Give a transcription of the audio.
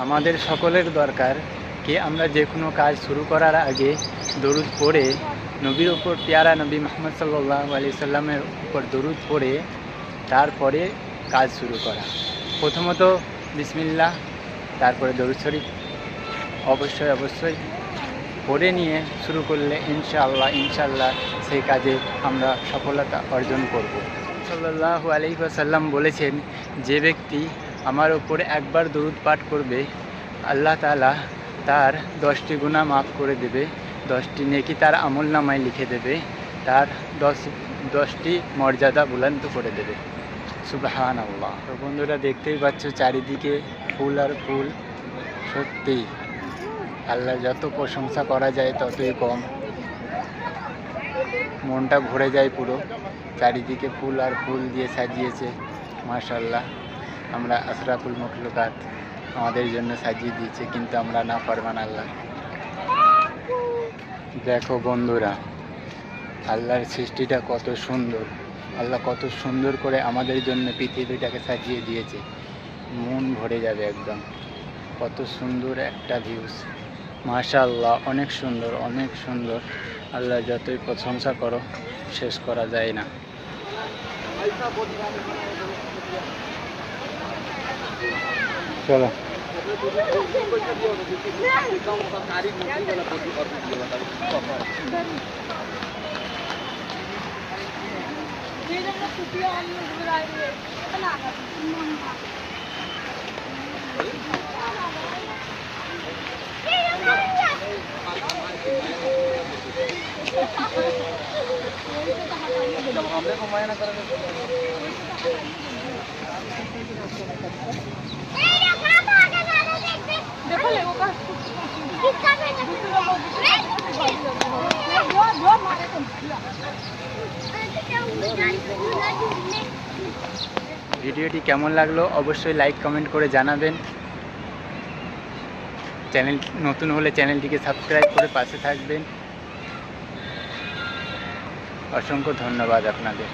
আমাদের সকলের দরকার কি আমরা যে কোনো কাজ শুরু করার আগে দরুদ পড়ে নবীর উপর পেয়ারা নবী মুহাম্মদ সাল্লাল্লাহু আলাইহি সাল্লামের উপর দরুদ পড়ে তারপরে কাজ শুরু করা। প্রথমত বিসমিল্লাহ, তারপরে দরুদ শরীফ অবশ্যই পড়ে নিয়ে শুরু করলে ইনশাআল্লাহ সেই কাজে আমরা সফলতা অর্জন করব। সাল্লাল্লাহু আলাইহি ওয়াসাল্লাম বলেছেন, যে ব্যক্তি আমার ওপর একবার দরুদ পাঠ করবে আল্লাহ তাআলা তার 10টি গুনাহ মাফ করে দেবে, 10টি নেকি তার আমলনামায় লিখে দেবে, তার 10টি মর্যাদা বুলন্দ করে দেবে। সুবহানাল্লাহ। তো বন্ধুরা দেখতেই পাচ্ছ চারিদিকে ফুল আর ফুল। সত্যি আল্লাহ যত প্রশংসা করা যায় ততই কম, মনটা ভরে যায় পুরো। চারিদিকে ফুল আর ফুল দিয়ে সাজিয়েছে মাশাআল্লাহ। আমরা আশরাফুল মখলুকাত, আমাদের জন্য সাজিয়ে দিয়েছে, কিন্তু আমরা না ফরমান আল্লাহ। দেখো বন্ধুরা আল্লাহর সৃষ্টিটা কত সুন্দর, আল্লাহ কত সুন্দর করে আমাদের জন্য পৃথিবীটাকে সাজিয়ে দিয়েছে। মন ভরে যাবে একদম। কত সুন্দর একটা ভিউজ, মাশাআল্লাহ। অনেক সুন্দর। আল্লাহ যতই প্রশংসা করো শেষ করা যায় না। চলো ভিডিওটি কেমন লাগলো অবশ্যই লাইক কমেন্ট করে জানাবেন। চ্যানেল নতুন হলে চ্যানেলটিকে সাবস্ক্রাইব করে পাশে থাকবেন। অসংখ্য ধন্যবাদ আপনাদের।